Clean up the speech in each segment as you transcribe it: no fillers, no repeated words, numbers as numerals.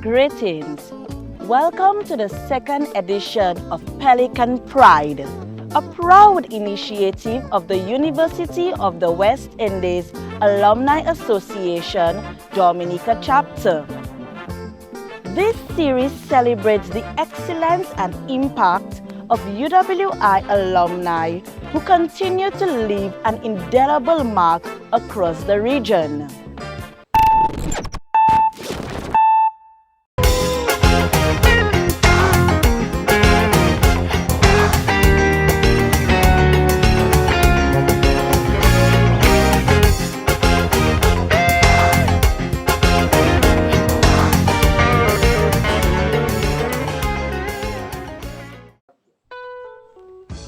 Greetings. Welcome to the second edition of Pelican Pride, a proud initiative of the University of the West Indies Alumni Association, Dominica chapter. This series celebrates the excellence and impact of UWI alumni who continue to leave an indelible mark across the region.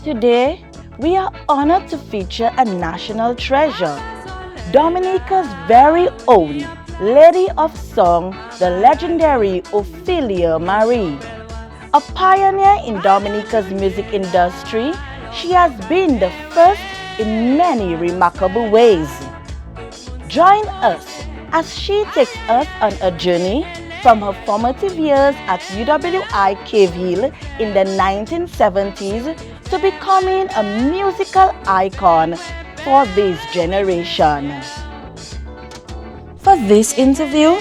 Today, we are honored to feature a national treasure, Dominica's very own Lady of Song, the legendary Ophelia Marie. A pioneer in Dominica's music industry, she has been the first in many remarkable ways. Join us as she takes us on a journey from her formative years at UWI Cave Hill in the 1970s to becoming a musical icon for this generation. For this interview,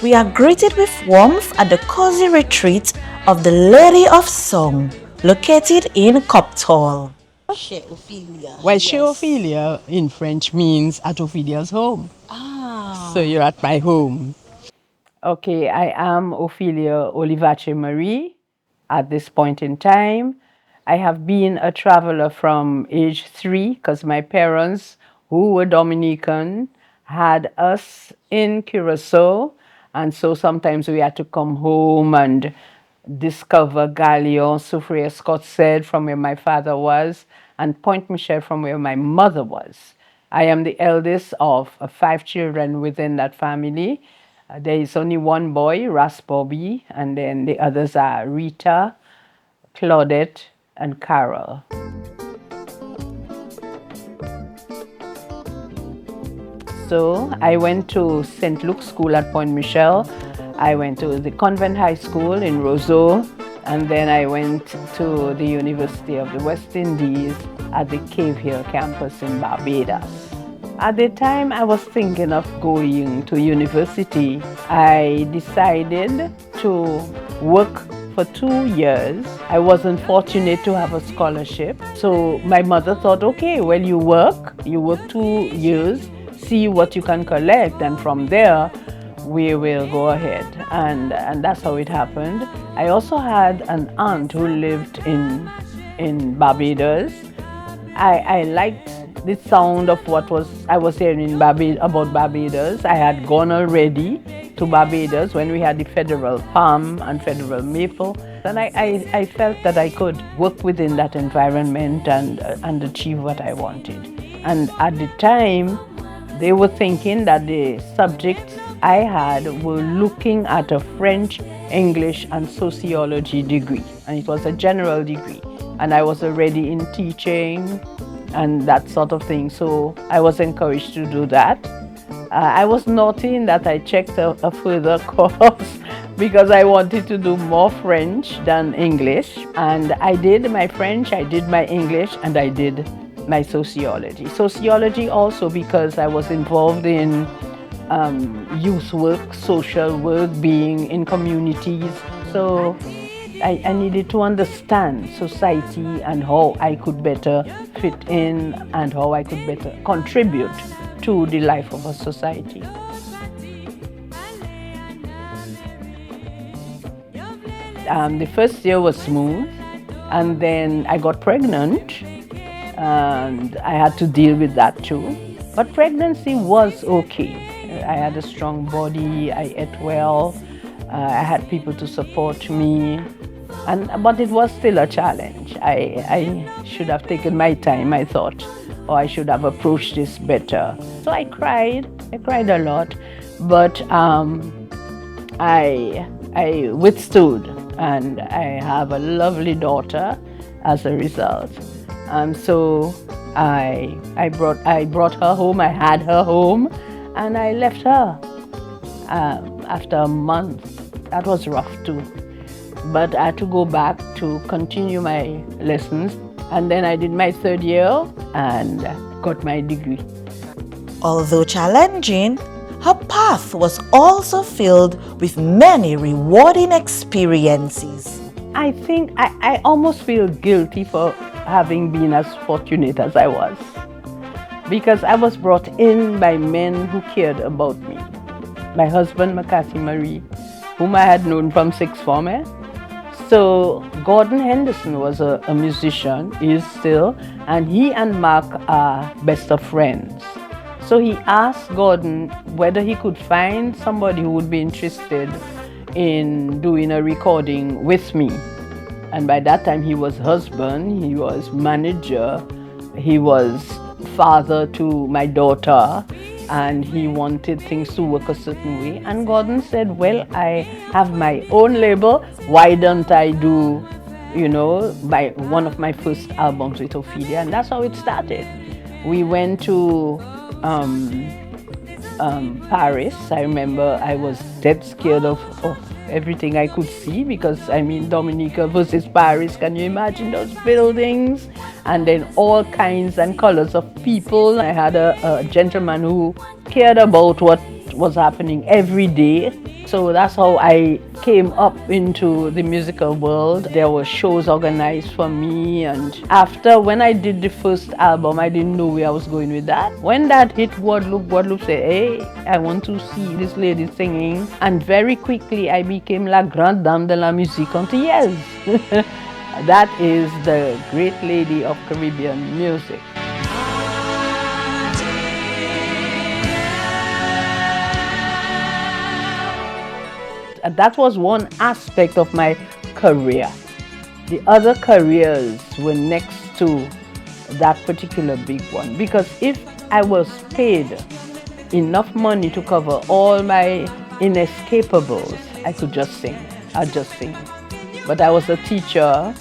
we are greeted with warmth at the cozy retreat of the Lady of Song, located in Copthall. Chez Ophelia. Well, Chez Ophelia in French means at Ophelia's home. So you're at my home. Okay, I am Ophelia Olivaccé-Marie. At this point in time, I have been a traveler from age 3 because my parents, who were Dominican, had us in Curacao. And so sometimes we had to come home and discover Galion, Soufriere Scott said, from where my father was, and Point Michel from where my mother was. I am the eldest of 5 children within that family. There is only one boy, Ras Bobby, and then the others are Rita, Claudette, and Carol. So I went to St. Luke's School at Point Michel. I went to the Convent High School in Roseau, and then I went to the University of the West Indies at the Cave Hill campus in Barbados. At the time I was thinking of going to university, I decided to work for 2 years. I wasn't fortunate to have a scholarship. So my mother thought, okay, well, you work 2 years, see what you can collect, and from there we will go ahead. And that's how it happened. I also had an aunt who lived in Barbados. I liked the sound of what I was hearing about Barbados. I had gone already to Barbados when we had the federal palm and federal maple. And I felt that I could work within that environment and achieve what I wanted. And at the time, they were thinking that the subjects I had were looking at a French, English, and sociology degree. And it was a general degree. And I was already in teaching and that sort of thing. So I was encouraged to do that. I was naughty in that I checked a further course because I wanted to do more French than English. And I did my French, I did my English, and I did my sociology. Sociology also because I was involved in youth work, social work, being in communities. So I needed to understand society and how I could better fit in and how I could better contribute to the life of a society. The first year was smooth, and then I got pregnant, and I had to deal with that too. But pregnancy was okay. I had a strong body, I ate well, I had people to support me, but it was still a challenge. I should have taken my time, I thought, or I should have approached this better. So I cried a lot, but I withstood, and I have a lovely daughter as a result. So I brought her home, I had her home, and I left her after a month. That was rough too. But I had to go back to continue my lessons. And then I did my 3rd year and got my degree. Although challenging, her path was also filled with many rewarding experiences. I think I almost feel guilty for having been as fortunate as I was, because I was brought in by men who cared about me. My husband, Olivaccé-Marie, whom I had known from sixth form. So Gordon Henderson was a musician, he is still, and he and Mark are best of friends. So he asked Gordon whether he could find somebody who would be interested in doing a recording with me. And by that time he was husband, he was manager, he was father to my daughter, and he wanted things to work a certain way. And Gordon said, well, I have my own label, why don't I do, by one of my first albums with Ophelia? And that's how it started. We went to Paris. I remember I was dead scared of everything I could see, because Dominica versus Paris, can you imagine those buildings? And then all kinds and colors of people. I had a gentleman who cared about what was happening every day. So that's how I came up into the musical world. There were shows organized for me, and when I did the first album, I didn't know where I was going with that. When that hit Guadeloupe said, hey, I want to see this lady singing. And very quickly I became la grande dame de la musique antillaise. That is the great lady of Caribbean music. That was one aspect of my career. The other careers were next to that particular big one, because if I was paid enough money to cover all my inescapables, I could just sing. I'd just sing. But I was a teacher,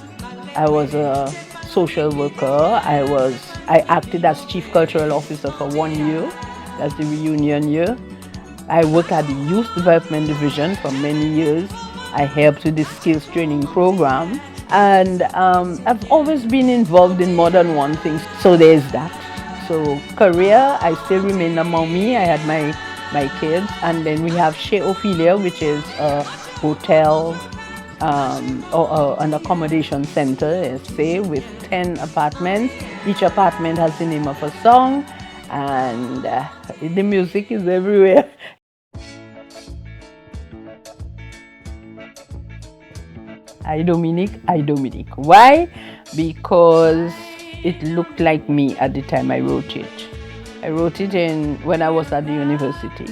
I was a social worker, I acted as Chief Cultural Officer for 1 year, that's the reunion year. I worked at the Youth Development Division for many years. I helped with the skills training program. And I've always been involved in more than one thing. So there's that. So career, I still remain a mommy. I had my kids. And then we have Chez Ophelia, which is a hotel or an accommodation center, say, with 10 apartments. Each apartment has the name of a song. And the music is everywhere. I Dominique. Why? Because it looked like me at the time I wrote it. I wrote it when I was at the university,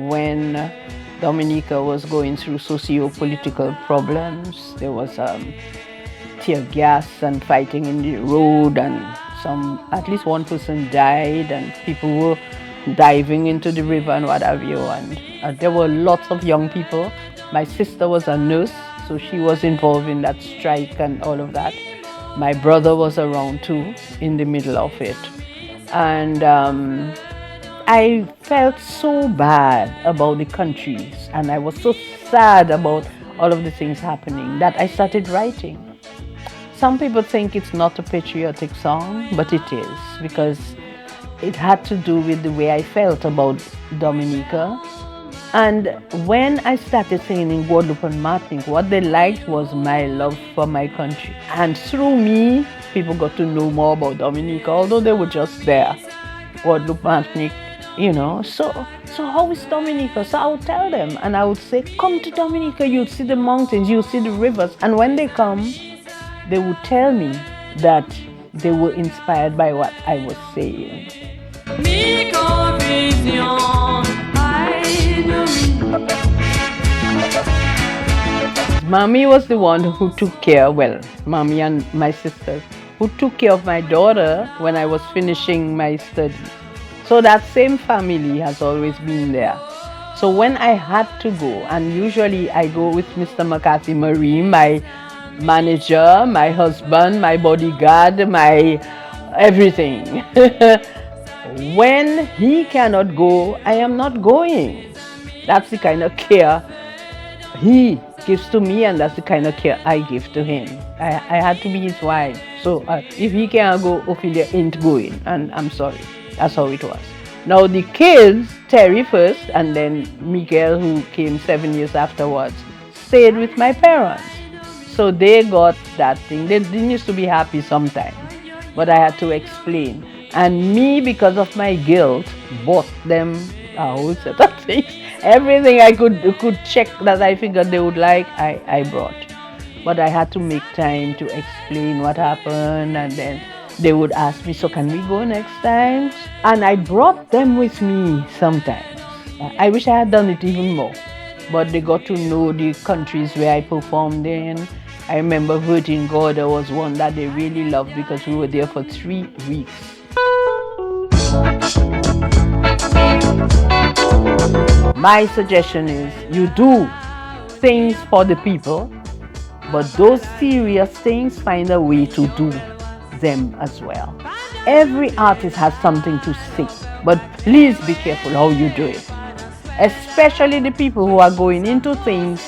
when Dominica was going through socio-political problems. There was tear gas and fighting in the road, and at least one person died, and people were diving into the river and what have you. And there were lots of young people. My sister was a nurse, so she was involved in that strike and all of that. My brother was around too, in the middle of it. And I felt so bad about the countries, and I was so sad about all of the things happening, that I started writing. Some people think it's not a patriotic song, but it is, because it had to do with the way I felt about Dominica. And when I started singing in Guadeloupe and Martinique, what they liked was my love for my country. And through me, people got to know more about Dominica, although they were just there. Guadeloupe, Martinique, So how is Dominica? So I would tell them, and I would say, come to Dominica, you'll see the mountains, you'll see the rivers. And when they come, they would tell me that they were inspired by what I was saying. Mommy was the one who took care, Mommy and my sisters, who took care of my daughter when I was finishing my studies. So that same family has always been there. So when I had to go, and usually I go with Mr. Olivaccé-Marie, my manager, my husband, my bodyguard, my everything. When he cannot go, I am not going. That's the kind of care he gives to me, and that's the kind of care I give to him. I had to be his wife. So if he can't go, Ophelia ain't going. And I'm sorry. That's how it was. Now the kids, Terry first, and then Miguel, who came 7 years afterwards, stayed with my parents. So they got that thing. They didn't used to be happy sometimes, but I had to explain. And me, because of my guilt, bought them a whole set of things. Everything I could check that I figured they would like, I brought. But I had to make time to explain what happened, and then they would ask me, so can we go next time? And I brought them with me sometimes. I wish I had done it even more. But they got to know the countries where I performed in. I remember Virgin Gorda was one that they really loved because we were there for 3 weeks. My suggestion is you do things for the people, but those serious things, find a way to do them as well. Every artist has something to say, but please be careful how you do it. Especially the people who are going into things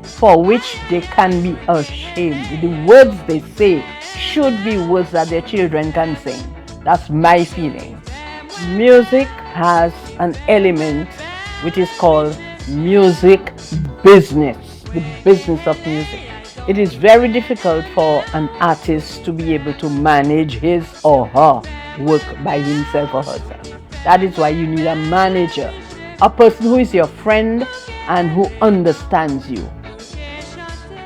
for which they can be ashamed. The words they say should be words that their children can sing. That's my feeling. Music has an element which is called music business, the business of music. It is very difficult for an artist to be able to manage his or her work by himself or herself. That is why you need a manager, a person who is your friend and who understands you.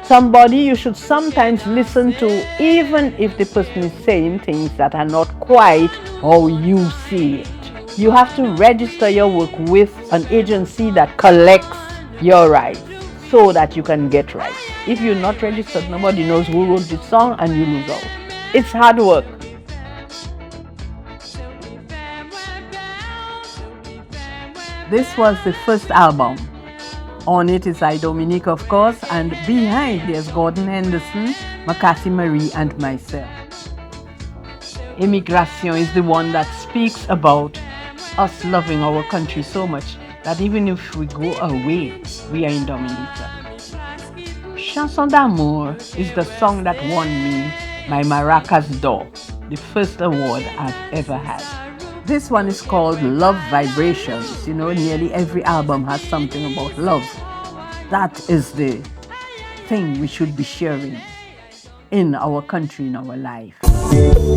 Somebody you should sometimes listen to, even if the person is saying things that are not quite how you see it. You have to register your work with an agency that collects your rights so that you can get rights. If you're not registered, nobody knows who wrote the song and you lose out. It's hard work. This was the first album. On it is Dominica, of course, and behind there's Gordon Henderson, Olivaccé-Marie, and myself. Immigration is the one that speaks about us loving our country so much that even if we go away, we are in Dominica. Chanson d'Amour is the song that won me my Maracas d'Or, the first award I've ever had. This one is called Love Vibrations. You know, nearly every album has something about love. That is the thing we should be sharing in our country, in our life.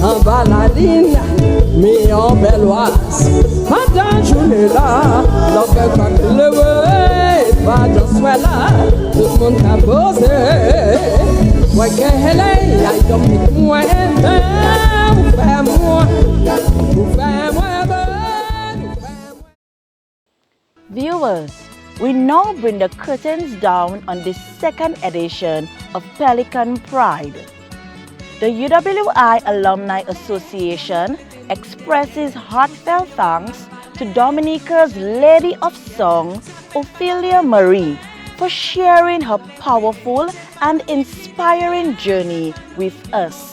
En baladine, mi en belloise, madame journée là, l'on fait quoi que le way, pas de soin là, tout le monde a posé. Ouais, qu'elle est, y'a Dominique, moi, Viewers, we now bring the curtains down on the second edition of Pelican Pride. The UWI Alumni Association expresses heartfelt thanks to Dominica's Lady of Song, Ophelia Marie, for sharing her powerful and inspiring journey with us.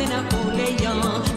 Napoléon.